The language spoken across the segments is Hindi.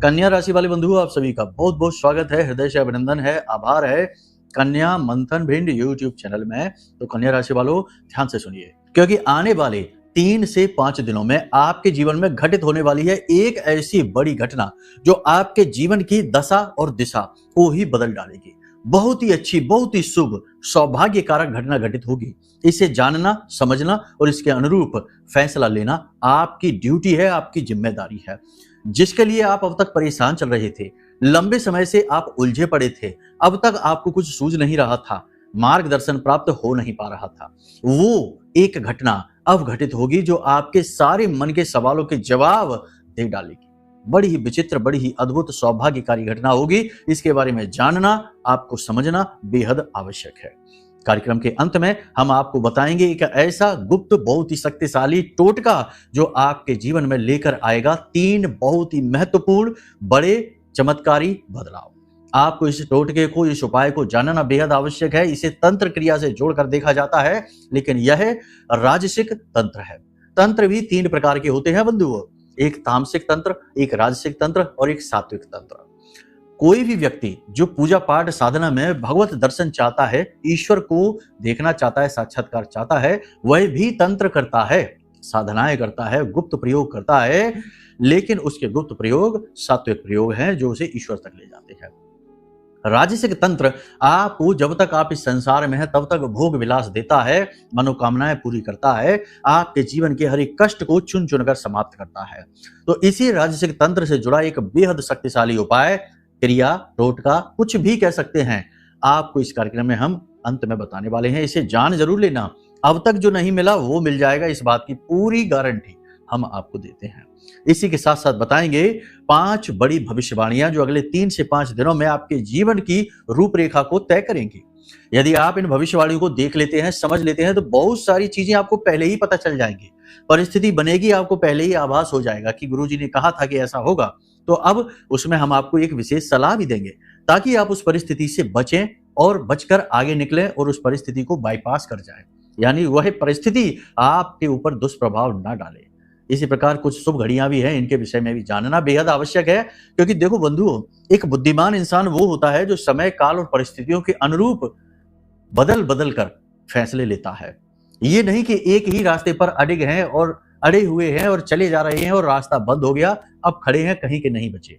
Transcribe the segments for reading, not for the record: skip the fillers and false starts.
कन्या राशि वाले बंधुओं, आप सभी का बहुत बहुत स्वागत है, हृदय से अभिनंदन है, आभार है कन्या मंथन भिंड यूट्यूब चैनल में। तो कन्या राशि वालों ध्यान से सुनिए, क्योंकि आने वाले 3 से 5 दिनों में आपके जीवन में घटित होने वाली है एक ऐसी बड़ी घटना जो आपके जीवन की दशा और दिशा को ही बदल डालेगी। बहुत ही अच्छी, बहुत ही शुभ, सौभाग्य कारक घटना घटित होगी। इसे जानना, समझना और इसके अनुरूप फैसला लेना आपकी ड्यूटी है, आपकी जिम्मेदारी है। जिसके लिए आप अब तक परेशान चल रहे थे, लंबे समय से आप उलझे पड़े थे, अब तक आपको कुछ सूझ नहीं रहा था, मार्गदर्शन प्राप्त हो नहीं पा रहा था, वो एक घटना अब घटित होगी जो आपके सारे मन के सवालों के जवाब दे डालेगी। बड़ी ही विचित्र, बड़ी ही अद्भुत, सौभाग्यकारी घटना होगी। इसके बारे में जानना, आपको समझना बेहद आवश्यक है। कार्यक्रम के अंत में हम आपको बताएंगे एक ऐसा गुप्त, बहुत ही शक्तिशाली टोटका जो आपके जीवन में लेकर आएगा 3 बहुत ही महत्वपूर्ण, बड़े, चमत्कारी बदलाव। आपको इस टोटके को, इस उपाय को जानना बेहद आवश्यक है। इसे तंत्र क्रिया से जोड़कर देखा जाता है, लेकिन यह राजसिक तंत्र है। तंत्र भी 3 प्रकार के होते हैं बंधुओं, एक तामसिक तंत्र, एक राजसिक तंत्र और एक सात्विक तंत्र। कोई भी व्यक्ति जो पूजा पाठ साधना में भगवत दर्शन चाहता है, ईश्वर को देखना चाहता है, साक्षात्कार चाहता है, वह भी तंत्र करता है, साधनाएं करता है, गुप्त प्रयोग करता है, लेकिन उसके गुप्त प्रयोग सात्विक प्रयोग हैं जो उसे ईश्वर तक ले जाते हैं। राजसिक तंत्र आपको जब तक आप इस संसार में है तब तक भोग विलास देता है, मनोकामनाएं पूरी करता है, आपके जीवन के हर एक कष्ट को चुन चुनकर समाप्त करता है। तो इसी राजसिक तंत्र से जुड़ा एक बेहद शक्तिशाली उपाय, क्रिया, टोटका, कुछ भी कह सकते हैं, आपको इस कार्यक्रम में हम अंत में बताने वाले हैं। इसे जान जरूर लेना, अब तक जो नहीं मिला वो मिल जाएगा, इस बात की पूरी गारंटी हम आपको देते हैं। इसी के साथ साथ बताएंगे 5 बड़ी भविष्यवाणियां जो अगले 3 से 5 दिनों में आपके जीवन की रूपरेखा को तय करेंगी। यदि आप इन भविष्यवाणियों को देख लेते हैं, समझ लेते हैं, तो बहुत सारी चीजें आपको पहले ही पता चल जाएंगी। परिस्थिति बनेगी, आपको पहले ही आभास हो जाएगा कि गुरुजी ने कहा था कि ऐसा होगा। तो अब उसमें हम आपको एक विशेष सलाह भी देंगे ताकि आप उस परिस्थिति से बचें और बचकर आगे निकलें और उस परिस्थिति को बाईपास कर जाएं, यानी वह परिस्थिति आपके ऊपर दुष्प्रभाव ना डाले। इसी प्रकार कुछ शुभ घड़ियां भी हैं, इनके विषय में भी जानना बेहद आवश्यक है, क्योंकि देखो बंधुओं, एक बुद्धिमान इंसान वो होता है जो समय, काल और परिस्थितियों के अनुरूप बदल बदल कर फैसले लेता है। ये नहीं कि एक ही रास्ते पर अड़े हुए हैं और चले जा रहे हैं और रास्ता बंद हो गया, अब खड़े हैं, कहीं के नहीं बचे,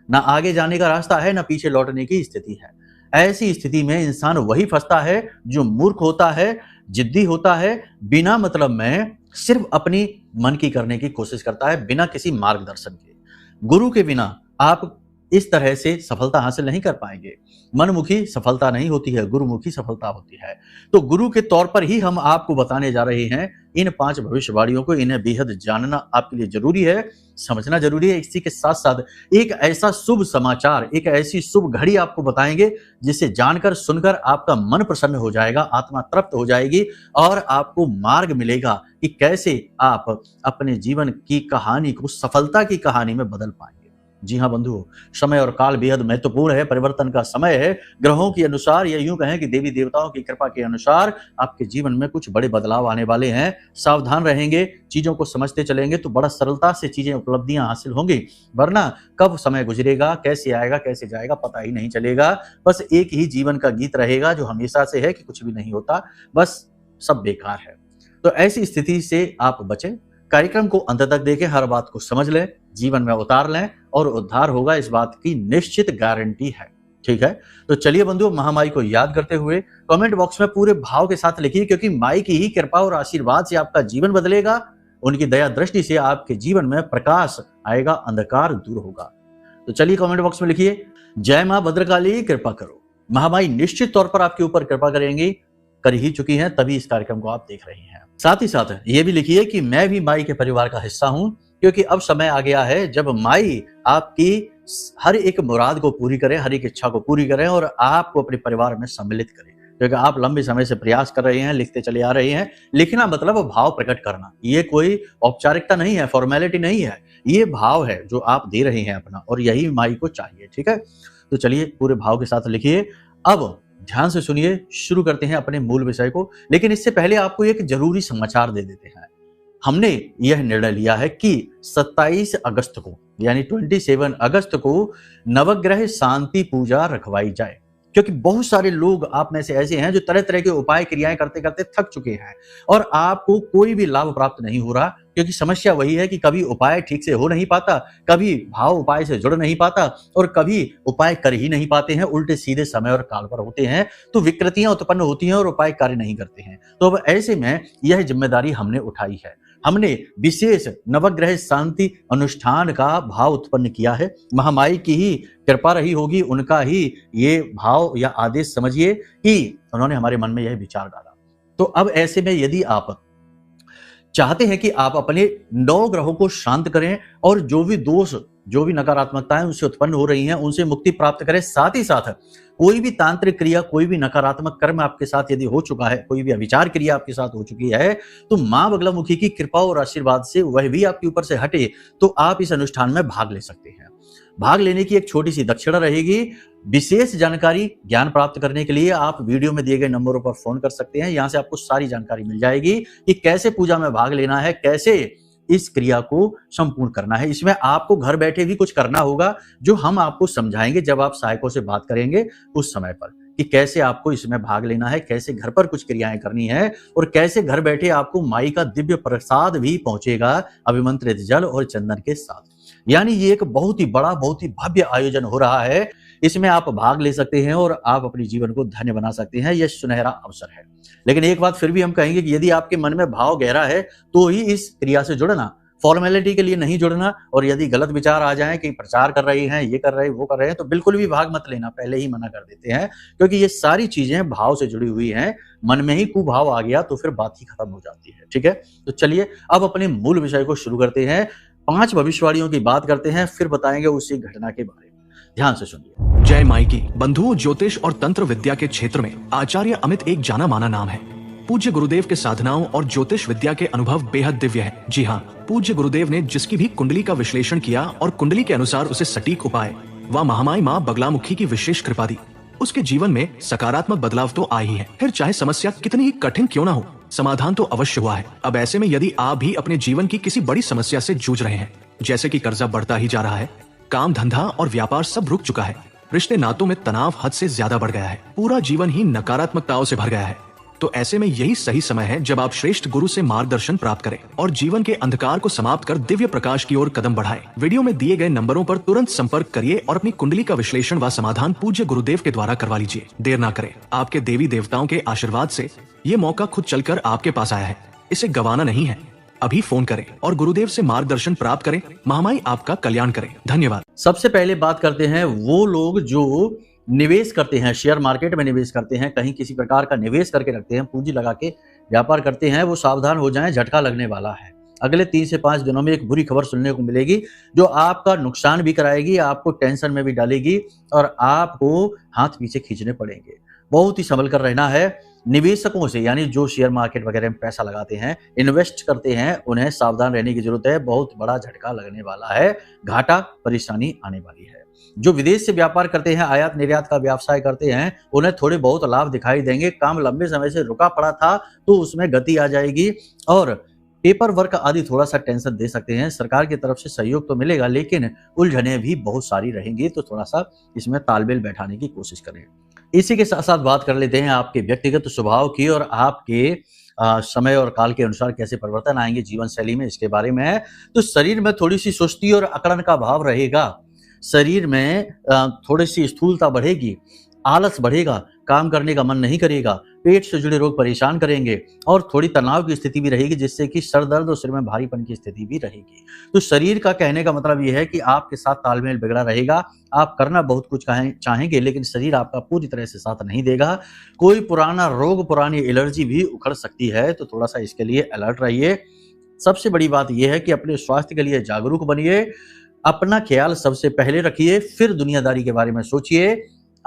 ना आगे जाने का रास्ता है, ना पीछे लौटने की स्थिति है। ऐसी स्थिति में इंसान वही फंसता है जो मूर्ख होता है, जिद्दी होता है, बिना मतलब में सिर्फ अपनी मन की करने की कोशिश करता है, बिना किसी मार्गदर्शन के। गुरु के बिना आप इस तरह से सफलता हासिल नहीं कर पाएंगे। मनमुखी सफलता नहीं होती है, गुरुमुखी सफलता होती है। तो गुरु के तौर पर ही हम आपको बताने जा रहे हैं इन 5 भविष्यवाणियों को। इन्हें बेहद जानना आपके लिए जरूरी है, समझना जरूरी है। इसी के साथ साथ एक ऐसा शुभ समाचार, एक ऐसी शुभ घड़ी आपको बताएंगे जिसे जानकर, सुनकर आपका मन प्रसन्न हो जाएगा, आत्मा तृप्त हो जाएगी और आपको मार्ग मिलेगा कि कैसे आप अपने जीवन की कहानी को सफलता की कहानी में बदल पाएंगे। जी हाँ बंधुओं, समय और काल बेहद महत्वपूर्ण है, परिवर्तन का समय है। ग्रहों के अनुसार या यूं कहें कि देवी देवताओं की कृपा के अनुसार आपके जीवन में कुछ बड़े बदलाव आने वाले हैं। सावधान रहेंगे, चीजों को समझते चलेंगे तो बड़ा सरलता से चीजें, उपलब्धियां हासिल होंगी, वरना कब समय गुजरेगा, कैसे आएगा, कैसे जाएगा, पता ही नहीं चलेगा। बस एक ही जीवन का गीत रहेगा जो हमेशा से है कि कुछ भी नहीं होता, बस सब बेकार है। तो ऐसी स्थिति से आप बचें। कार्यक्रम को अंत तक देखें, हर बात को समझ लें, जीवन में उतार लें और उद्धार होगा, इस बात की निश्चित गारंटी है। ठीक है, तो चलिए बंधुओं, महामाई को याद करते हुए कमेंट बॉक्स में पूरे भाव के साथ लिखिए, क्योंकि माई की ही कृपा और आशीर्वाद से आपका जीवन बदलेगा। उनकी दया दृष्टि से आपके जीवन में प्रकाश आएगा, अंधकार दूर होगा। तो चलिए कमेंट बॉक्स में लिखिए, जय मां भद्रकाली, कृपा करो। महामाई निश्चित तौर पर आपके ऊपर कृपा करेंगी, कर ही चुकी हैं, तभी इस कार्यक्रम को आप देख रहे हैं। साथ ही साथ ये भी लिखिए कि मैं भी माई के परिवार का हिस्सा हूं, क्योंकि अब समय आ गया है जब माई आपकी हर एक मुराद को पूरी करें, हर एक इच्छा को पूरी करें और आपको अपने परिवार में सम्मिलित करें। क्योंकि आप लंबे समय से प्रयास कर रहे हैं, लिखते चले आ रहे हैं। लिखना मतलब भाव प्रकट करना, ये कोई औपचारिकता नहीं है, फॉर्मेलिटी नहीं है, ये भाव है जो आप दे रहे हैं अपना, और यही माई को चाहिए। ठीक है, तो चलिए पूरे भाव के साथ लिखिए। अब ध्यान से सुनिए, शुरू करते हैं अपने मूल विषय को। लेकिन इससे पहले आपको एक जरूरी समाचार दे देते हैं। हमने यह निर्णय लिया है कि 27 अगस्त को यानी 27 अगस्त को नवग्रह शांति पूजा रखवाई जाए, क्योंकि बहुत सारे लोग आप में से ऐसे हैं जो तरह तरह के उपाय क्रियाएं करते करते थक चुके हैं और आपको कोई भी लाभ प्राप्त नहीं हो रहा, क्योंकि समस्या वही है कि कभी उपाय ठीक से हो नहीं पाता, कभी भाव उपाय से जुड़ नहीं पाता और कभी उपाय कर ही नहीं पाते हैं, उल्टे सीधे समय और काल पर होते हैं, तो विकृतियां उत्पन्न होती हैं और उपाय कार्य नहीं करते हैं। तो अब ऐसे में यह जिम्मेदारी हमने उठाई है। हमने विशेष नवग्रह शांति अनुष्ठान का भाव उत्पन्न किया है। महामाई की ही कृपा रही होगी, उनका ही ये भाव या आदेश समझिए कि उन्होंने हमारे मन में यह विचार डाला। तो अब ऐसे में यदि आप चाहते हैं कि आप अपने 9 ग्रहों को शांत करें और जो भी दोष, जो भी नकारात्मकताएं उनसे उत्पन्न हो रही हैं, उनसे मुक्ति प्राप्त करें, साथ ही साथ कोई भी तांत्रिक क्रिया, कोई भी नकारात्मक कर्म आपके साथ यदि हो चुका है, कोई भी अविचार क्रिया आपके साथ हो चुकी है, तो मां बगलामुखी की कृपा और आशीर्वाद से वह भी आपके ऊपर से हटे, तो आप इस अनुष्ठान में भाग ले सकते हैं। भाग लेने की एक छोटी सी दक्षिणा रहेगी। विशेष जानकारी ज्ञान प्राप्त करने के लिए आप वीडियो में दिए गए नंबरों पर फोन कर सकते हैं। यहां से आपको सारी जानकारी मिल जाएगी कि कैसे पूजा में भाग लेना है, कैसे इस क्रिया को संपूर्ण करना है। इसमें आपको घर बैठे भी कुछ करना होगा, जो हम आपको समझाएंगे जब आप सहायकों से बात करेंगे उस समय पर, कि कैसे आपको इसमें भाग लेना है, कैसे घर पर कुछ क्रियाएं करनी है और कैसे घर बैठे आपको माई का दिव्य प्रसाद भी पहुंचेगा अभिमंत्रित जल और चंदन के साथ। यानी ये एक बहुत ही बड़ा, बहुत ही भव्य आयोजन हो रहा है। इसमें आप भाग ले सकते हैं और आप अपने जीवन को धन्य बना सकते हैं। यह सुनहरा अवसर है। लेकिन एक बात फिर भी हम कहेंगे कि यदि आपके मन में भाव गहरा है तो ही इस क्रिया से जुड़ना, फॉर्मेलिटी के लिए नहीं जुड़ना। और यदि गलत विचार आ जाएं कि प्रचार कर रहे हैं, ये कर रहे हैं, वो कर रहे हैं, तो बिल्कुल भी भाग मत लेना, पहले ही मना कर देते हैं, क्योंकि ये सारी चीजें भाव से जुड़ी हुई हैं। मन में ही कुभाव आ गया तो फिर बात ही खत्म हो जाती है। ठीक है, तो चलिए अब अपने मूल विषय को शुरू करते हैं। 5 भविष्यवाणियों की बात करते हैं, फिर बताएंगे उसी घटना के बारे में। ध्यान से सुनिए। जय माई की। बंधुओं, ज्योतिष और तंत्र विद्या के क्षेत्र में आचार्य अमित एक जाना माना नाम है। पूज्य गुरुदेव के साधनाओं और ज्योतिष विद्या के अनुभव बेहद दिव्य है। जी हाँ, पूज्य गुरुदेव ने जिसकी भी कुंडली का विश्लेषण किया और कुंडली के अनुसार उसे सटीक उपाय व महामाई माँ बगलामुखी की विशेष कृपा दी, उसके जीवन में सकारात्मक बदलाव तो आ ही है। फिर चाहे समस्या कितनी ही कठिन क्यों न हो, समाधान तो अवश्य हुआ है। अब ऐसे में यदि आप भी अपने जीवन की किसी बड़ी समस्या से जूझ रहे हैं, जैसे कि कर्जा बढ़ता ही जा रहा है, काम धंधा और व्यापार सब रुक चुका है, रिश्ते नातों में तनाव हद से ज्यादा बढ़ गया है, पूरा जीवन ही नकारात्मकताओं से भर गया है, तो ऐसे में यही सही समय है जब आप श्रेष्ठ गुरु से मार्गदर्शन प्राप्त करें और जीवन के अंधकार को समाप्त कर दिव्य प्रकाश की ओर कदम बढ़ाएं। वीडियो में दिए गए नंबरों पर तुरंत संपर्क करिए और अपनी कुंडली का विश्लेषण व समाधान पूज्य गुरुदेव के द्वारा करवा लीजिए। देर ना करें। आपके देवी देवताओं के आशीर्वाद से ये मौका खुद चलकर आपके पास आया है, इसे गंवाना नहीं है। अभी फोन करें और गुरुदेव से मार्गदर्शन प्राप्त करें। महामाई आपका कल्याण करें। धन्यवाद। सबसे पहले बात करते हैं वो लोग जो निवेश करते हैं, शेयर मार्केट में निवेश करते हैं, कहीं किसी प्रकार का निवेश करके रखते हैं, पूंजी लगा के व्यापार करते हैं, वो सावधान हो जाएं, झटका लगने वाला है। अगले 3 से 5 दिनों में एक बुरी खबर सुनने को मिलेगी जो आपका नुकसान भी कराएगी, आपको टेंशन में भी डालेगी और आपको हाथ पीछे खींचने पड़ेंगे। बहुत ही संभल कर रहना है। निवेशकों से, यानी जो शेयर मार्केट वगैरह में पैसा लगाते हैं, इन्वेस्ट करते हैं, उन्हें सावधान रहने की जरूरत है। बहुत बड़ा झटका लगने वाला है, घाटा परेशानी आने वाली है। जो विदेश से व्यापार करते हैं, आयात निर्यात का व्यवसाय करते हैं, उन्हें थोड़े बहुत लाभ दिखाई देंगे। काम लंबे समय से रुका पड़ा था तो उसमें गति आ जाएगी और पेपर वर्क आदि थोड़ा सा टेंशन दे सकते हैं। सरकार की तरफ से सहयोग तो मिलेगा, लेकिन उलझने भी बहुत सारी रहेंगी, तो थोड़ा सा इसमें तालमेल बैठाने की कोशिश करें। इसी के साथ साथ बात कर लेते हैं आपके व्यक्तिगत स्वभाव की और आपके समय और काल के अनुसार कैसे परिवर्तन आएंगे जीवन शैली में, इसके बारे में है। तो शरीर में थोड़ी सी सुस्ती और अकड़न का भाव रहेगा। शरीर में थोड़ी सी स्थूलता बढ़ेगी, आलस बढ़ेगा, काम करने का मन नहीं करेगा, पेट से जुड़े रोग परेशान करेंगे और थोड़ी तनाव की स्थिति भी रहेगी, जिससे कि सर दर्द और सिर में भारीपन की स्थिति भी रहेगी। तो शरीर का कहने का मतलब यह है कि आपके साथ तालमेल बिगड़ा रहेगा। आप करना बहुत कुछ चाहेंगे, लेकिन शरीर आपका पूरी तरह से साथ नहीं देगा। कोई पुराना रोग, पुरानी एलर्जी भी उखड़ सकती है, तो थोड़ा सा इसके लिए अलर्ट रहिए। सबसे बड़ी बात यह है कि अपने स्वास्थ्य के लिए जागरूक बनिए, अपना ख्याल सबसे पहले रखिए, फिर दुनियादारी के बारे में सोचिए।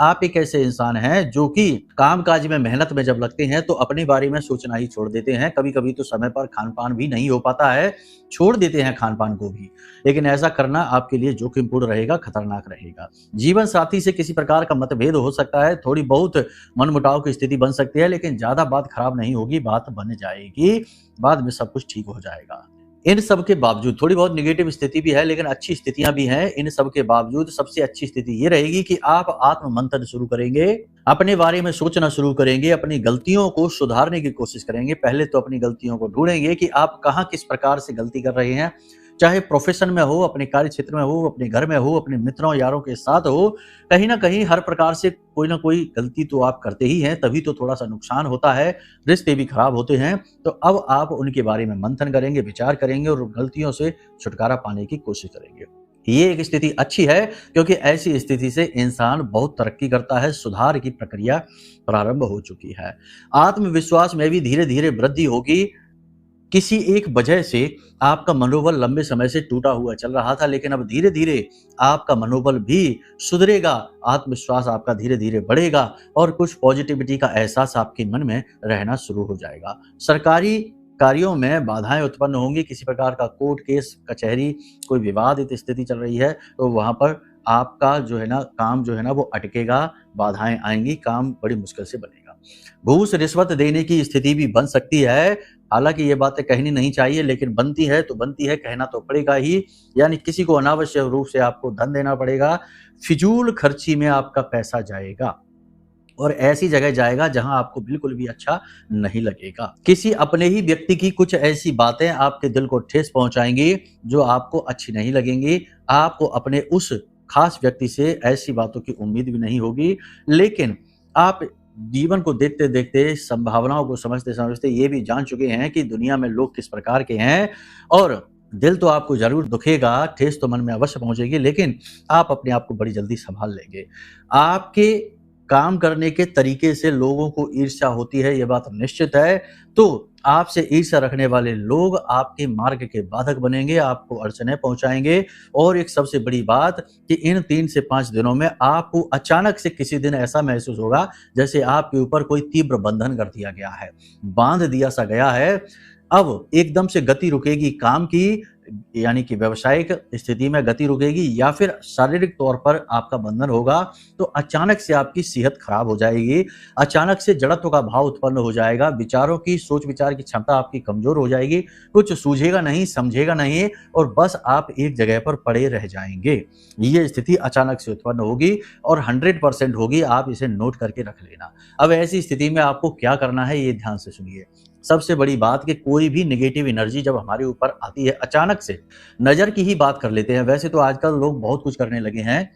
आप एक ऐसे इंसान हैं जो कि कामकाज में मेहनत में जब लगते हैं तो अपने बारे में सोचना ही छोड़ देते हैं। कभी कभी तो समय पर खान पान भी नहीं हो पाता है, छोड़ देते हैं खान पान को भी। लेकिन ऐसा करना आपके लिए जोखिमपूर्ण रहेगा, खतरनाक रहेगा। जीवन साथी से किसी प्रकार का मतभेद हो सकता है, थोड़ी बहुत मनमुटाव की स्थिति बन सकती है, लेकिन ज्यादा बात खराब नहीं होगी, बात बन जाएगी, बाद में सब कुछ ठीक हो जाएगा। इन सब के बावजूद थोड़ी बहुत नेगेटिव स्थिति भी है, लेकिन अच्छी स्थितियां भी हैं। इन सब के बावजूद सबसे अच्छी स्थिति ये रहेगी कि आप आत्म मंथन शुरू करेंगे, अपने बारे में सोचना शुरू करेंगे, अपनी गलतियों को सुधारने की कोशिश करेंगे। पहले तो अपनी गलतियों को ढूंढेंगे कि आप कहाँ किस प्रकार से गलती कर रहे हैं, चाहे प्रोफेशन में हो, अपने कार्य क्षेत्र में हो, अपने घर में हो, अपने मित्रों यारों के साथ हो, कहीं ना कहीं हर प्रकार से कोई ना कोई गलती तो आप करते ही हैं, तभी तो थोड़ा सा नुकसान होता है, रिश्ते भी खराब होते हैं। तो अब आप उनके बारे में मंथन करेंगे, विचार करेंगे और गलतियों से छुटकारा पाने की कोशिश करेंगे। ये एक स्थिति अच्छी है, क्योंकि ऐसी स्थिति से इंसान बहुत तरक्की करता है, सुधार की प्रक्रिया प्रारंभ हो चुकी है। आत्मविश्वास में भी धीरे धीरे वृद्धि होगी। किसी एक वजह से आपका मनोबल लंबे समय से टूटा हुआ चल रहा था, लेकिन अब धीरे धीरे आपका मनोबल भी सुधरेगा, आत्मविश्वास आपका धीरे धीरे बढ़ेगा और कुछ पॉजिटिविटी का एहसास आपके मन में रहना शुरू हो जाएगा। सरकारी कार्यों में बाधाएं उत्पन्न होंगी, किसी प्रकार का कोर्ट केस कचहरी कोई विवादित स्थिति चल रही है तो वहां पर आपका जो है ना काम जो है ना वो अटकेगा, बाधाएं आएंगी, काम बड़ी मुश्किल से बनेगा। घूस रिश्वत देने की स्थिति भी बन सकती है। हालांकि ये बातें कहनी नहीं चाहिए, लेकिन बनती है तो बनती है, कहना तो पड़ेगा ही। यानी किसी को अनावश्यक रूप से आपको धन देना पड़ेगा, फिजूल खर्ची में आपका पैसा जाएगा और ऐसी जगह जाएगा जहां आपको बिल्कुल भी अच्छा नहीं लगेगा। किसी अपने ही व्यक्ति की कुछ ऐसी बातें आपके दिल को ठेस पहुंचाएंगी जो आपको अच्छी नहीं लगेंगी। आपको अपने उस खास व्यक्ति से ऐसी बातों की उम्मीद भी नहीं होगी, लेकिन आप जीवन को देखते देखते, संभावनाओं को समझते समझते ये भी जान चुके हैं कि दुनिया में लोग किस प्रकार के हैं और दिल तो आपको जरूर दुखेगा, ठेस तो मन में अवश्य पहुंचेगी, लेकिन आप अपने आप को बड़ी जल्दी संभाल लेंगे। आपके काम करने के तरीके से लोगों को ईर्ष्या होती है, यह बात निश्चित है। तो आपसे ईर्ष्या रखने वाले लोग आपके मार्ग के बाधक बनेंगे, आपको अड़चने पहुंचाएंगे। और एक सबसे बड़ी बात कि इन 3 से 5 दिनों में आपको अचानक से किसी दिन ऐसा महसूस होगा जैसे आपके ऊपर कोई तीव्र बंधन कर दिया गया है, बांध दिया सा गया है। अब एकदम से गति रुकेगी काम की, यानी कि व्यावसायिक स्थिति में गति रुकेगी, या फिर शारीरिक तौर पर आपका बंधन होगा तो अचानक से आपकी सेहत खराब हो जाएगी, अचानक से जड़त्व का भाव उत्पन्न हो जाएगा, विचारों की सोच विचार की क्षमता आपकी कमजोर हो जाएगी, कुछ सूझेगा नहीं, समझेगा नहीं और बस आप एक जगह पर पड़े रह जाएंगे। ये स्थिति अचानक से उत्पन्न होगी और 100% होगी, आप इसे नोट करके रख लेना। अब ऐसी स्थिति में आपको क्या करना है ये ध्यान से सुनिए। सबसे बड़ी बात कि कोई भी नेगेटिव एनर्जी जब हमारे ऊपर आती है अचानक से, नजर की ही बात कर लेते हैं। वैसे तो आजकल लोग बहुत कुछ करने लगे हैं,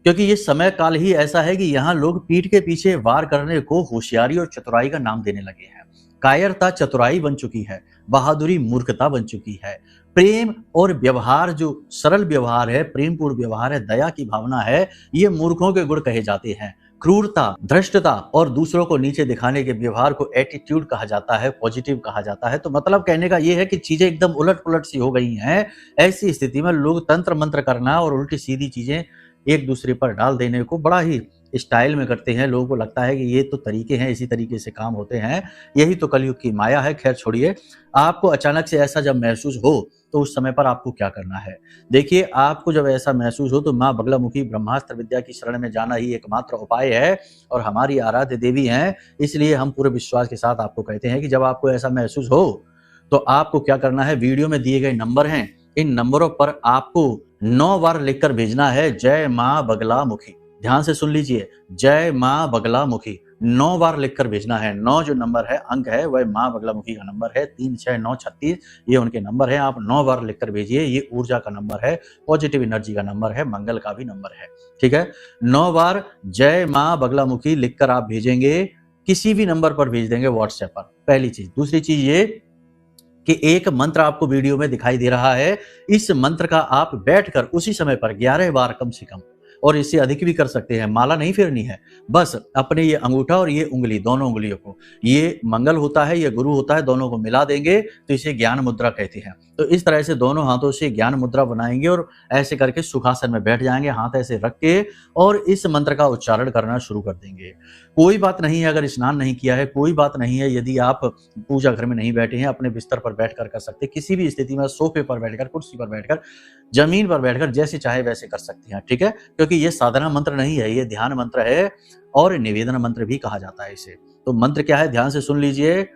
क्योंकि ये समय काल ही ऐसा है कि यहाँ लोग पीठ के पीछे वार करने को होशियारी और चतुराई का नाम देने लगे हैं। कायरता चतुराई बन चुकी है, बहादुरी मूर्खता बन चुकी है। प्रेम और व्यवहार जो सरल व्यवहार है, प्रेमपूर्ण व्यवहार है, दया की भावना है, ये मूर्खों के गुण कहे जाते हैं। क्रूरता, धृष्टता और दूसरों को नीचे दिखाने के व्यवहार को एटीट्यूड कहा जाता है, पॉजिटिव कहा जाता है। तो मतलब कहने का ये है कि चीजें एकदम उलट पुलट सी हो गई हैं। ऐसी स्थिति में लोग तंत्र मंत्र करना और उल्टी सीधी चीजें एक दूसरे पर डाल देने को बड़ा ही स्टाइल में करते हैं। लोगों को लगता है कि ये तो तरीके हैं, इसी तरीके से काम होते हैं, यही तो कलयुग की माया है। खैर छोड़िए, आपको अचानक से ऐसा जब महसूस हो तो उस समय पर आपको क्या करना है। देखिए, आपको जब ऐसा महसूस हो तो माँ बगलामुखी ब्रह्मास्त्र विद्या की शरण में जाना ही एकमात्र उपाय है और हमारी आराध्य देवी हैं। इसलिए हम पूरे विश्वास के साथ आपको कहते हैं कि जब आपको ऐसा महसूस हो तो आपको क्या करना है। वीडियो में दिए गए नंबर हैं, इन नंबरों पर आपको 9 बार लिखकर भेजना है जय माँ बगलामुखी। ध्यान से सुन लीजिए, जय माँ बगलामुखी 9 बार लिखकर भेजना है। 9 जो नंबर है, अंक है, वह माँ बगलामुखी का नंबर है। 369636 ये उनके नंबर है। आप 9 बार लिखकर भेजिए। ये ऊर्जा का नंबर है, पॉजिटिव एनर्जी का नंबर है, मंगल का भी नंबर है। ठीक है, 9 बार जय माँ बगलामुखी लिखकर आप भेजेंगे, किसी भी नंबर पर भेज देंगे व्हाट्सएप पर। पहली चीज। दूसरी चीज ये कि एक मंत्र आपको वीडियो में दिखाई दे रहा है, इस मंत्र का आप बैठकर उसी समय पर 11 बार कम से कम और इससे अधिक भी कर सकते हैं। माला नहीं फेरनी है, बस अपने ये अंगूठा और ये उंगली, दोनों उंगलियों को, ये मंगल होता है, ये गुरु होता है, दोनों को मिला देंगे तो इसे ज्ञान मुद्रा कहते हैं। तो इस तरह से दोनों हाथों से ज्ञान मुद्रा बनाएंगे और ऐसे करके सुखासन में बैठ जाएंगे, हाथ ऐसे रख के, और इस मंत्र का उच्चारण करना शुरू कर देंगे। कोई बात नहीं है अगर स्नान नहीं किया है, कोई बात नहीं है यदि आप पूजा घर में नहीं बैठे हैं, अपने बिस्तर पर बैठकर कर सकते, किसी भी स्थिति में, सोफे पर बैठकर, कुर्सी पर बैठकर, जमीन पर बैठकर, जैसे चाहे वैसे कर सकते हैं, ठीक है। क्योंकि ये साधना मंत्र नहीं है, ये ध्यान मंत्र है और निवेदन मंत्र भी कहा जाता है इसे। तो मंत्र क्या है, ध्यान से सुन लीजिए।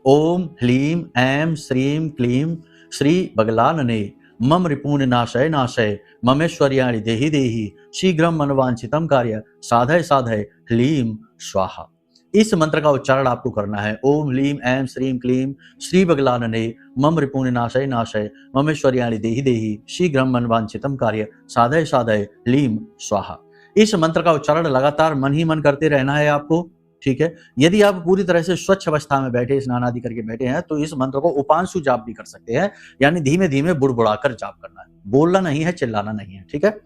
ओम ह्लीम ऐं श्रीं क्लीं श्री बगलानने मम रिपून नाशय नाशय ममेश्वर्याणि देहि देहि शीघ्रम मनवांछितम कार्य साधय साधय ह्लीं स्वाहा। इस मंत्र का उच्चारण आपको करना है। ओम ह्लीं ऐं श्रीं क्लीं श्री बगलानने मम रिपून नाशय नाशय ममेश्वर्याणि देहि देहि शीघ्रम मनवांछितम कार्य साधय साधय ह्लीं स्वाहा। इस मंत्र का उच्चारण लगातार मन ही मन करते रहना है आपको, ठीक है। यदि आप पूरी तरह से स्वच्छ अवस्था में बैठे, स्नान आदि करके बैठे हैं, तो इस मंत्र को उपांशु जाप भी कर सकते हैं, यानी धीमे धीमे बुड़बुड़ाकर जाप करना है, बोलना नहीं है, चिल्लाना नहीं है, ठीक है।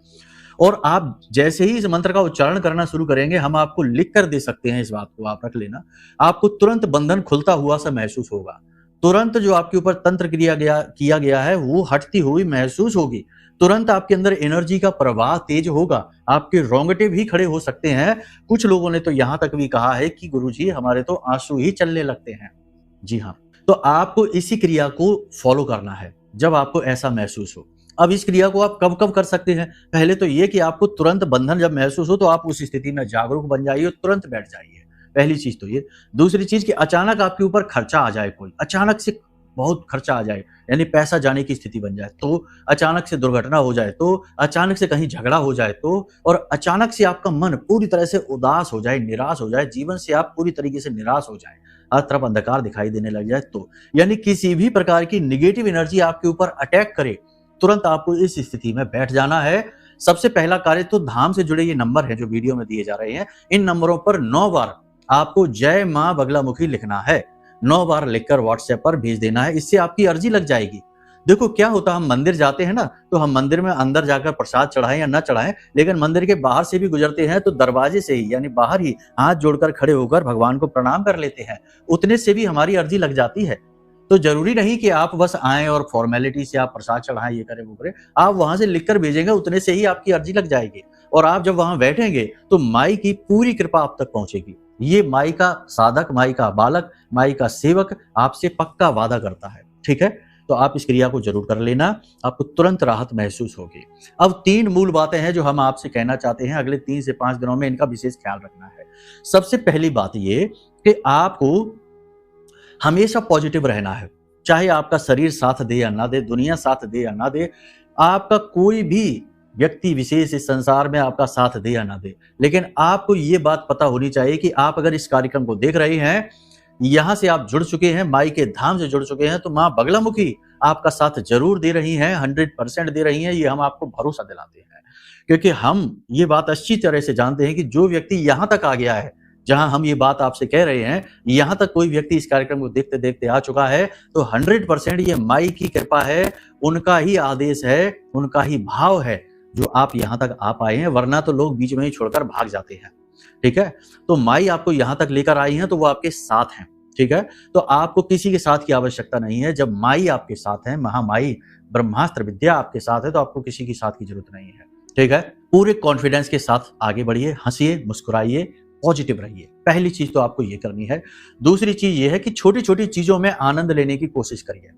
और आप जैसे ही इस मंत्र का उच्चारण करना शुरू करेंगे, हम आपको लिख कर दे सकते हैं, इस बात को आप रख लेना, आपको तुरंत बंधन खुलता हुआ सा महसूस होगा। तुरंत जो आपके ऊपर तंत्र किया गया है वो हटती हुई महसूस होगी। तुरंत आपके अंदर एनर्जी का प्रवाह तेज होगा, आपके रोंगटे भी खड़े हो सकते हैं। कुछ लोगों ने तो यहां तक भी कहा है कि गुरुजी हमारे तो आंसू ही चलने लगते हैं। जी हाँ, तो आपको इसी क्रिया को फॉलो करना है जब आपको ऐसा महसूस हो। अब इस क्रिया को आप कब कब कर सकते हैं? पहले तो ये कि आपको तुरंत बंधन जब महसूस हो तो आप उस स्थिति में जागरूक बन जाइए, तुरंत बैठ जाइए, पहली चीज तो ये। दूसरी चीज कि अचानक आपके ऊपर खर्चा आ जाए, कोई अचानक से बहुत खर्चा आ जाए, यानी पैसा जाने की स्थिति बन जाए, तो अचानक से दुर्घटना हो जाए, तो अचानक से कहीं झगड़ा हो जाए, तो और अचानक से आपका मन पूरी तरह से उदास हो जाए, निराश हो जाए, जीवन से आप पूरी तरीके से निराश हो जाए, हर तरफ अंधकार दिखाई देने लग जाए, तो यानी किसी भी प्रकार की निगेटिव एनर्जी आपके ऊपर अटैक करे, तुरंत आपको इस स्थिति में बैठ जाना है। सबसे पहला कार्य तो धाम से जुड़े ये नंबर है जो वीडियो में दिए जा रहे हैं, इन नंबरों पर 9 बार आपको जय मां बगलामुखी लिखना है। 9 बार लिखकर व्हाट्सएप पर भेज देना है, इससे आपकी अर्जी लग जाएगी। देखो क्या होता है, हम मंदिर जाते हैं ना, तो हम मंदिर में अंदर जाकर प्रसाद चढ़ाएं या न चढ़ाएं, लेकिन मंदिर के बाहर से भी गुजरते हैं तो दरवाजे से ही, यानी बाहर ही हाथ जोड़कर खड़े होकर भगवान को प्रणाम कर लेते हैं, उतने से भी हमारी अर्जी लग जाती है। तो जरूरी नहीं कि आप बस आएं और फॉर्मेलिटी से आप प्रसाद चढ़ाएं, ये करें वो करें, आप वहां से लिखकर भेजेंगे, उतने से ही आपकी अर्जी लग जाएगी। और आप जब वहां बैठेंगे तो माई की पूरी कृपा आप तक पहुंचेगी। ये माई का साधक, माई का बालक, माई का सेवक आपसे पक्का वादा करता है, ठीक है। तो आप इस क्रिया को जरूर कर लेना, आपको तुरंत राहत महसूस होगी। अब 3 मूल बातें हैं जो हम आपसे कहना चाहते हैं, अगले 3 से 5 दिनों में इनका विशेष ख्याल रखना है। सबसे पहली बात ये कि आपको हमेशा पॉजिटिव रहना है, चाहे आपका शरीर साथ दे या ना दे, दुनिया साथ दे या ना दे, आपका कोई भी व्यक्ति विशेष इस संसार में आपका साथ दे या ना दे, लेकिन आपको ये बात पता होनी चाहिए कि आप अगर इस कार्यक्रम को देख रहे हैं, यहां से आप जुड़ चुके हैं, माई के धाम से जुड़ चुके हैं, तो मां बगलामुखी आपका साथ जरूर दे रही हैं, 100% दे रही हैं, ये हम आपको भरोसा दिलाते हैं। क्योंकि हम ये बात अच्छी तरह से जानते हैं कि जो व्यक्ति यहां तक आ गया है, जहां हम ये बात आपसे कह रहे हैं, यहां तक कोई व्यक्ति इस कार्यक्रम को देखते देखते आ चुका है, तो 100% ये माई की कृपा है, उनका ही आदेश है, उनका ही भाव है जो आप यहां तक आ पाए हैं, वरना तो लोग बीच में ही छोड़कर भाग जाते हैं, ठीक है। तो माई आपको यहां तक लेकर आई है तो वो आपके साथ हैं, ठीक है। तो आपको किसी के साथ की आवश्यकता नहीं है। जब माई आपके साथ है, महामाई ब्रह्मास्त्र विद्या आपके साथ है, तो आपको किसी की साथ की जरूरत नहीं है, ठीक है। पूरे कॉन्फिडेंस के साथ आगे बढ़िए, हंसिए, मुस्कुराइए, पॉजिटिव रहिए। पहली चीज तो आपको ये करनी है। दूसरी चीज ये है कि छोटी छोटी चीजों में आनंद लेने की कोशिश करिए।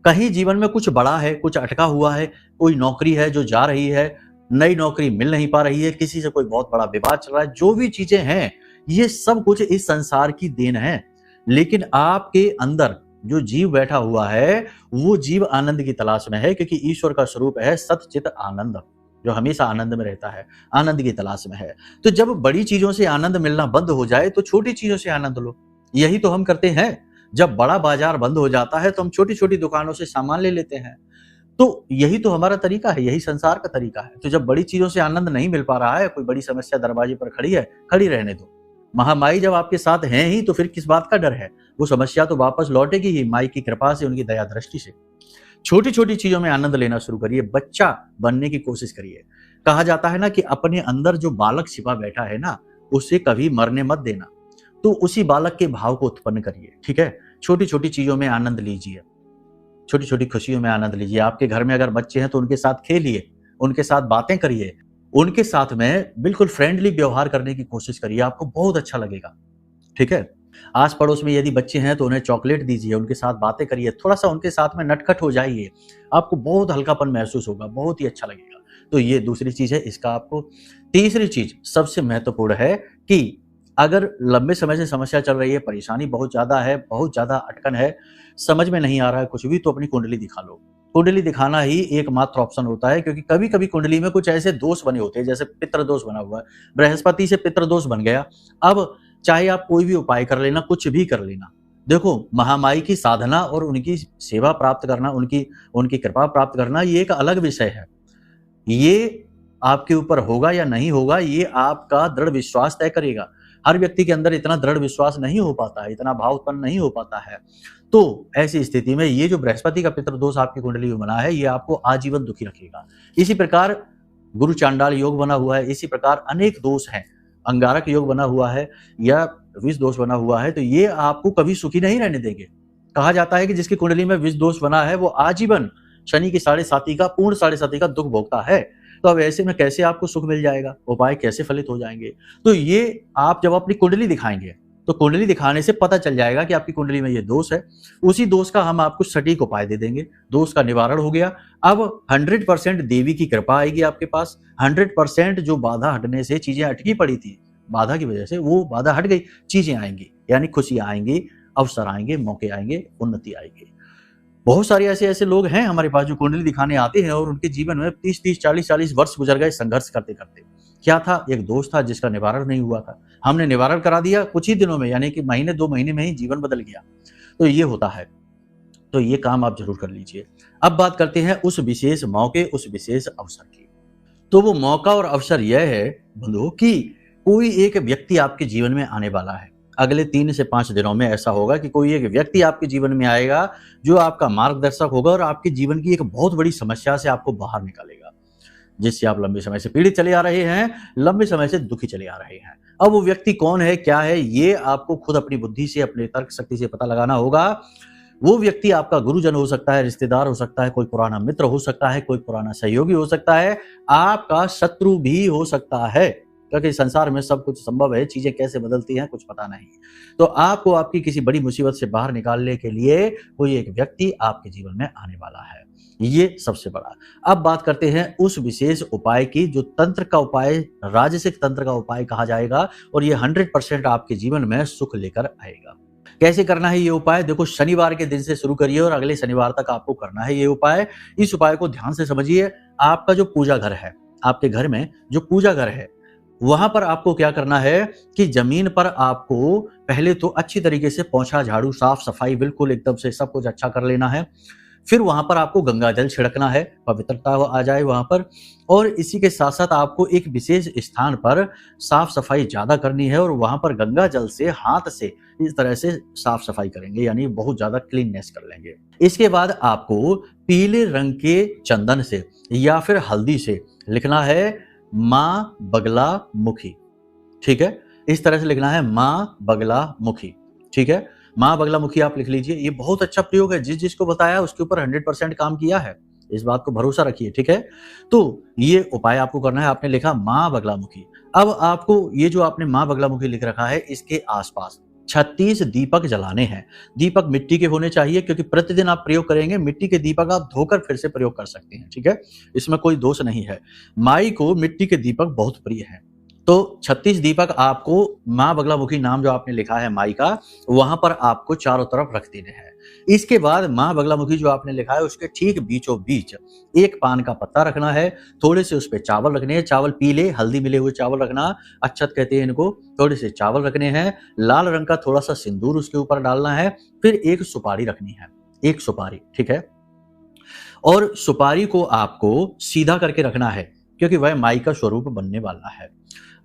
कहीं जीवन में कुछ बड़ा है, कुछ अटका हुआ है, कोई नौकरी है जो जा रही है, नई नौकरी मिल नहीं पा रही है, किसी से कोई बहुत बड़ा विवाद चल रहा है, जो भी चीजें हैं, ये सब कुछ इस संसार की देन है। लेकिन आपके अंदर जो जीव बैठा हुआ है, वो जीव आनंद की तलाश में है, क्योंकि ईश्वर का स्वरूप है सतचित आनंद, जो हमेशा आनंद में रहता है, आनंद की तलाश में है। तो जब बड़ी चीजों से आनंद मिलना बंद हो जाए तो छोटी चीजों से आनंद लो। यही तो हम करते हैं। जब बड़ा बाजार बंद हो जाता है तो हम छोटी छोटी दुकानों से सामान ले लेते हैं। तो यही तो हमारा तरीका है, यही संसार का तरीका है। तो जब बड़ी चीजों से आनंद नहीं मिल पा रहा है, कोई बड़ी समस्या दरवाजे पर खड़ी है, खड़ी रहने दो। महामाई जब आपके साथ हैं ही तो फिर किस बात का डर है? वो समस्या तो वापस लौटेगी ही, माई की कृपा से, उनकी दया दृष्टि से। छोटी छोटी चीजों में आनंद लेना शुरू करिए, बच्चा बनने की कोशिश करिए। कहा जाता है ना कि अपने अंदर जो बालक छिपा बैठा है ना, उसे कभी मरने मत देना। तो उसी बालक के भाव को उत्पन्न करिए, ठीक है। छोटी छोटी चीजों में आनंद लीजिए, छोटी छोटी खुशियों में आनंद लीजिए। आपके घर में अगर बच्चे हैं तो उनके साथ खेलिए, उनके साथ बातें करिए, उनके साथ में बिल्कुल फ्रेंडली व्यवहार करने की कोशिश करिए, आपको बहुत अच्छा लगेगा, ठीक है। आस पड़ोस में यदि बच्चे हैं तो उन्हें चॉकलेट दीजिए, उनके साथ बातें करिए, थोड़ा सा उनके साथ में नटखट हो जाइए, आपको बहुत हल्कापन महसूस होगा, बहुत ही अच्छा लगेगा। तो ये दूसरी चीज है, इसका आपको। तीसरी चीज सबसे महत्वपूर्ण है कि अगर लंबे समय से समस्या चल रही है, परेशानी बहुत ज्यादा है, बहुत ज्यादा अटकन है, समझ में नहीं आ रहा है कुछ भी, तो अपनी कुंडली दिखा लो। कुंडली दिखाना ही एकमात्र ऑप्शन होता है, क्योंकि कभी कभी कुंडली में कुछ ऐसे दोष बने होते हैं, जैसे पितृ दोष बना हुआ है, बृहस्पति से पितृ दोष बन गया। अब चाहे आप कोई भी उपाय कर लेना, कुछ भी कर लेना, देखो महामाई की साधना और उनकी सेवा प्राप्त करना, उनकी उनकी कृपा प्राप्त करना, ये एक अलग विषय है। ये आपके ऊपर होगा या नहीं होगा, ये आपका दृढ़ विश्वास तय करेगा। हर व्यक्ति के अंदर इतना दृढ़ विश्वास नहीं हो पाता है, इतना भाव उत्पन्न नहीं हो पाता है। तो ऐसी स्थिति में ये जो बृहस्पति का पितृदोष आपकी कुंडली में बना है, ये आपको आजीवन दुखी रखेगा। इसी प्रकार गुरु चांडाल योग बना हुआ है, इसी प्रकार अनेक दोष हैं, अंगारक योग बना हुआ है या विष दोष बना हुआ है, तो ये आपको कभी सुखी नहीं रहने देंगे। कहा जाता है कि जिसकी कुंडली में विष दोष बना है वो आजीवन शनि की 7.5 का पूर्ण 7.5 का दुख भोगता है। तो अब ऐसे में कैसे आपको सुख मिल जाएगा, उपाय कैसे फलित हो जाएंगे? तो ये आप जब अपनी कुंडली दिखाएंगे तो कुंडली दिखाने से पता चल जाएगा कि आपकी कुंडली में ये दोष है। उसी दोष का हम आपको सटीक उपाय दे देंगे, दोष का निवारण हो गया। अब 100% देवी की कृपा आएगी आपके पास, 100% जो बाधा हटने से चीजें अटकी पड़ी थी, बाधा की वजह से वो बाधा हट गई, चीजें आएंगी, यानी खुशियां आएंगी, अवसर आएंगे, मौके आएंगे, उन्नति आएगी। बहुत सारे ऐसे लोग हैं हमारे पास जो कुंडली दिखाने आते हैं और उनके जीवन में 30-30, 40-40 वर्ष गुजर गए संघर्ष करते करते। क्या था? एक दोष था जिसका निवारण नहीं हुआ था, हमने निवारण करा दिया कुछ ही दिनों में, यानी कि महीने 2 महीने में ही जीवन बदल गया। तो ये होता है, तो ये काम आप जरूर कर लीजिए। अब बात करते हैं उस विशेष मौके, उस विशेष अवसर की। तो वो मौका और अवसर यह है बंधुओं कि कोई एक व्यक्ति आपके जीवन में आने वाला है। अगले 3 से 5 दिनों में ऐसा होगा कि कोई एक व्यक्ति आपके जीवन में आएगा जो आपका मार्गदर्शक होगा और आपके जीवन की एक बहुत बड़ी समस्या से आपको बाहर निकालेगा, जिससे आप लंबे समय से पीड़ित चले आ रहे हैं, लंबे समय से दुखी चले आ रहे हैं। अब वो व्यक्ति कौन है, क्या है, ये आपको खुद अपनी बुद्धि से, अपने तर्क शक्ति से पता लगाना होगा। वो व्यक्ति आपका गुरुजन हो सकता है, रिश्तेदार हो सकता है, कोई पुराना मित्र हो सकता है, कोई पुराना सहयोगी हो सकता है, आपका शत्रु भी हो सकता है, क्योंकि संसार में सब कुछ संभव है, चीजें कैसे बदलती हैं कुछ पता नहीं। तो आपको आपकी किसी बड़ी मुसीबत से बाहर निकालने के लिए कोई एक व्यक्ति आपके जीवन में आने वाला है, ये सबसे बड़ा। अब बात करते हैं उस विशेष उपाय की, जो तंत्र का उपाय, राजसिक तंत्र का उपाय कहा जाएगा, और ये 100% आपके जीवन में सुख लेकर आएगा। कैसे करना है ये उपाय? देखो, शनिवार के दिन से शुरू करिए और अगले शनिवार तक आपको करना है ये उपाय। इस उपाय को ध्यान से समझिए। आपका जो पूजा घर है, आपके घर में जो पूजा घर है, वहां पर आपको क्या करना है कि जमीन पर आपको पहले तो अच्छी तरीके से पोंछा, झाड़ू, साफ सफाई बिल्कुल एकदम से सब कुछ अच्छा कर लेना है। फिर वहां पर आपको गंगा जल छिड़कना है, पवित्रता आ जाए वहां पर। और इसी के साथ साथ आपको एक विशेष स्थान पर साफ सफाई ज्यादा करनी है और वहां पर गंगा जल से हाथ से इस तरह से साफ सफाई करेंगे, यानी बहुत ज्यादा क्लीननेस कर लेंगे। इसके बाद आपको पीले रंग के चंदन से या फिर हल्दी से लिखना है माँ बगला मुखी, ठीक है। इस तरह से लिखना है माँ बगला मुखी, ठीक है। माँ बगला मुखी आप लिख लीजिए। ये बहुत अच्छा प्रयोग है, जिसको बताया उसके ऊपर 100% काम किया है, इस बात को भरोसा रखिए, ठीक है। तो ये उपाय आपको करना है। आपने लिखा माँ बगला मुखी। अब आपको ये जो आपने माँ बगला मुखी लिख रखा है, इसके आसपास 36 दीपक जलाने हैं। दीपक मिट्टी के होने चाहिए, क्योंकि प्रतिदिन आप प्रयोग करेंगे। मिट्टी के दीपक आप धोकर फिर से प्रयोग कर सकते हैं, ठीक है, इसमें कोई दोष नहीं है। माई को मिट्टी के दीपक बहुत प्रिय है, तो 36 दीपक आपको माँ बगलामुखी नाम जो आपने लिखा है माई का, वहां पर आपको चारों तरफ रख देने हैं। इसके बाद माँ बगलामुखी जो आपने लिखा है उसके ठीक बीचों बीच एक पान का पत्ता रखना है। थोड़े से उस पे चावल रखने हैं, चावल पीले हल्दी मिले हुए चावल रखना, अक्षत कहते हैं इनको। थोड़े से चावल रखने हैं, लाल रंग का थोड़ा सा सिंदूर उसके ऊपर डालना है। फिर एक सुपारी रखनी है, एक सुपारी, ठीक है। और सुपारी को आपको सीधा करके रखना है, क्योंकि वह माई का स्वरूप बनने वाला है।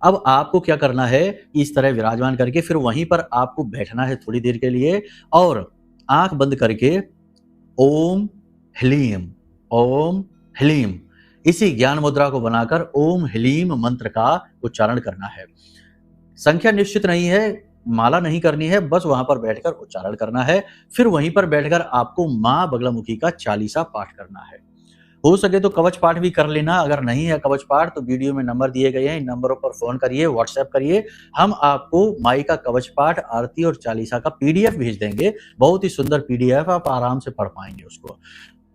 अब आपको क्या करना है, इस तरह विराजमान करके फिर वहीं पर आपको बैठना है थोड़ी देर के लिए, और आंख बंद करके ओम ह्लीम, ओम ह्लीम। इसी ज्ञान मुद्रा को बनाकर ओम ह्लीम मंत्र का उच्चारण करना है। संख्या निश्चित नहीं है, माला नहीं करनी है, बस वहां पर बैठकर उच्चारण करना है। फिर वहीं पर बैठकर आपको मां बगलामुखी का 40 पाठ करना है। हो सके तो कवच पाठ भी कर लेना। अगर नहीं है कवच पाठ तो वीडियो में नंबर दिए गए हैं, इन नंबरों पर फोन करिए, व्हाट्सएप करिए। हम आपको माई का कवच पाठ, आरती और 40 का पीडीएफ भेज देंगे। बहुत ही सुंदर पीडीएफ, आप आराम से पढ़ पाएंगे उसको।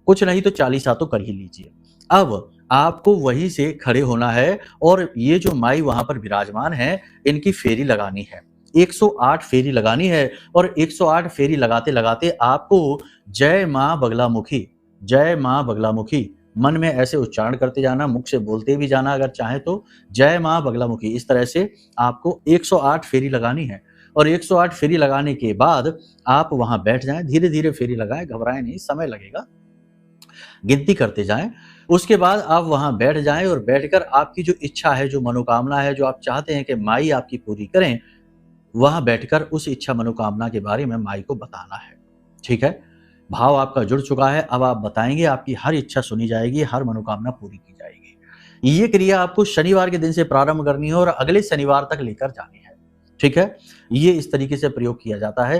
कुछ नहीं तो 40 तो कर ही लीजिए। अब आपको वहीं से खड़े होना है और ये जो माई वहां पर विराजमान है, इनकी फेरी लगानी है। 108 फेरी लगानी है और 108 फेरी लगाते लगाते आपको जय मां बगलामुखी, जय मां बगलामुखी मन में ऐसे उच्चारण करते जाना, मुख से बोलते भी जाना अगर चाहे तो, जय मां बगलामुखी। इस तरह से आपको 108 फेरी लगानी है और 108 फेरी लगाने के बाद आप वहां बैठ जाएं। धीरे धीरे फेरी लगाएं, घबराएं नहीं, समय लगेगा, गिनती करते जाएं। उसके बाद आप वहां बैठ जाएं और बैठकर आपकी जो इच्छा है, जो मनोकामना है, जो आप चाहते हैं कि माई आपकी पूरी करें, वहां बैठकर उस इच्छा मनोकामना के बारे में माई को बताना है। ठीक है, भाव आपका जुड़ चुका है। अब आप बताएंगे, आपकी हर इच्छा सुनी जाएगी, हर मनोकामना पूरी की जाएगी। ये क्रिया आपको शनिवार के दिन से प्रारंभ करनी है और अगले शनिवार तक लेकर जानी है। ठीक है, ये इस तरीके से प्रयोग किया जाता है।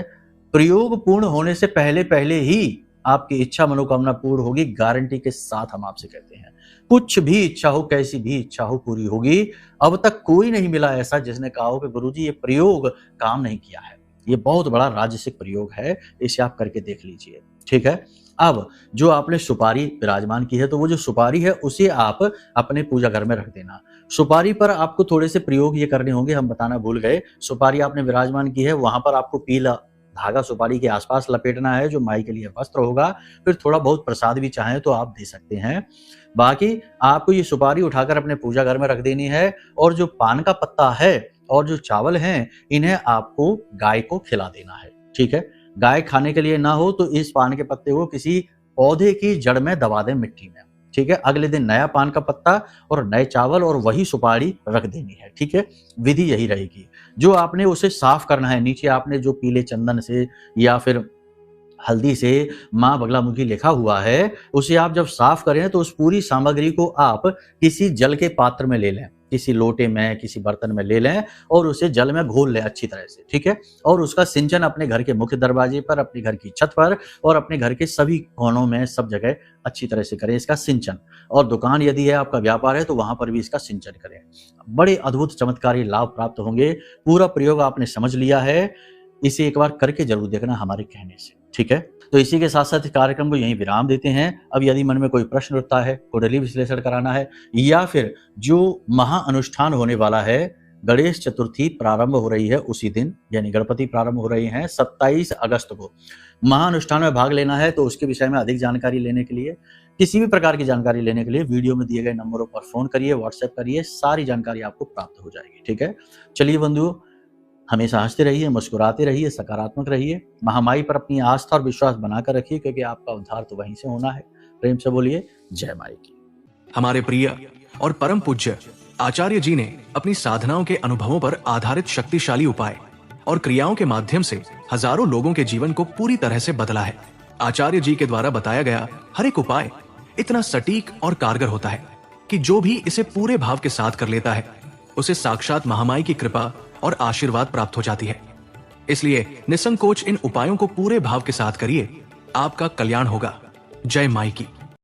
प्रयोग पूर्ण होने से पहले पहले ही आपकी इच्छा मनोकामना पूर्ण होगी, गारंटी के साथ हम आपसे कहते हैं। कुछ भी इच्छा हो, कैसी भी इच्छा हो, पूरी होगी। अब तक कोई नहीं मिला ऐसा जिसने कहा हो कि गुरुजी ये प्रयोग काम नहीं किया है। ये बहुत बड़ा राजसिक प्रयोग है, इसे आप करके देख लीजिए। ठीक है, अब जो आपने सुपारी विराजमान की है, तो वो जो सुपारी है उसे आप अपने पूजा घर में रख देना। सुपारी पर आपको थोड़े से प्रयोग ये करने होंगे, हम बताना भूल गए। सुपारी आपने विराजमान की है, वहां पर आपको पीला धागा सुपारी के आसपास लपेटना है, जो माई के लिए वस्त्र होगा। फिर थोड़ा बहुत प्रसाद भी चाहें तो आप दे सकते हैं। बाकी आपको ये सुपारी उठाकर अपने पूजा घर में रख देनी है और जो पान का पत्ता है और जो चावल हैं, इन्हें आपको गाय को खिला देना है। ठीक है, गाय खाने के लिए ना हो तो इस पान के पत्ते को किसी पौधे की जड़ में दबा दें, मिट्टी में। ठीक है, अगले दिन नया पान का पत्ता और नए चावल और वही सुपारी रख देनी है। ठीक है, विधि यही रहेगी। जो आपने उसे साफ करना है, नीचे आपने जो पीले चंदन से या फिर हल्दी से मां बगलामुखी लिखा हुआ है, उसे आप जब साफ करें तो उस पूरी सामग्री को आप किसी जल के पात्र में ले लें, किसी लोटे में, किसी बर्तन में ले लें और उसे जल में घोल लें अच्छी तरह से। ठीक है, और उसका सिंचन अपने घर के मुख्य दरवाजे पर, अपने घर की छत पर और अपने घर के सभी कोनों में, सब जगह अच्छी तरह से करें इसका सिंचन। और दुकान यदि है, आपका व्यापार है, तो वहां पर भी इसका सिंचन करें। बड़े अद्भुत चमत्कारी लाभ प्राप्त होंगे। पूरा प्रयोग आपने समझ लिया है, इसे एक बार करके जरूर देखना हमारे कहने से। ठीक है, तो इसी के साथ साथ कार्यक्रम को यहीं विराम देते हैं। अब यदि मन में कोई प्रश्न उठता है, कुंडली विश्लेषण कराना है, या फिर जो महा अनुष्ठान होने वाला है, गणेश चतुर्थी प्रारंभ हो रही है उसी दिन, यानी गणपति प्रारंभ हो रही हैं 27 अगस्त को, महाअनुष्ठान में भाग लेना है, तो उसके विषय में अधिक जानकारी लेने के लिए, किसी भी प्रकार की जानकारी लेने के लिए वीडियो में दिए गए नंबरों पर फोन करिए, व्हाट्सएप करिए, सारी जानकारी आपको प्राप्त हो जाएगी। ठीक है, चलिए बंधुओं, हमेशा हंसते रहिए, मुस्कुराते रहिए, सकारात्मक रहिए, महामाई पर अपनी आस्था और विश्वास बनाकर रखिए, क्योंकि आपका उद्धार तो वहीं से होना है। प्रेम से बोलिए जय माई की। हमारे प्रिय और परम पूज्य आचार्य जी ने अपनी साधनाओं के अनुभवों पर आधारित शक्तिशाली उपाय और क्रियाओं के माध्यम से हजारों लोगों के जीवन को पूरी तरह से बदला है। आचार्य जी के द्वारा बताया गया हर एक उपाय इतना सटीक और कारगर होता है कि जो भी इसे पूरे भाव के साथ कर लेता है, उसे साक्षात महामाई की कृपा और आशीर्वाद प्राप्त हो जाती है। इसलिए निसंकोच इन उपायों को पूरे भाव के साथ करिए, आपका कल्याण होगा। जय माई की।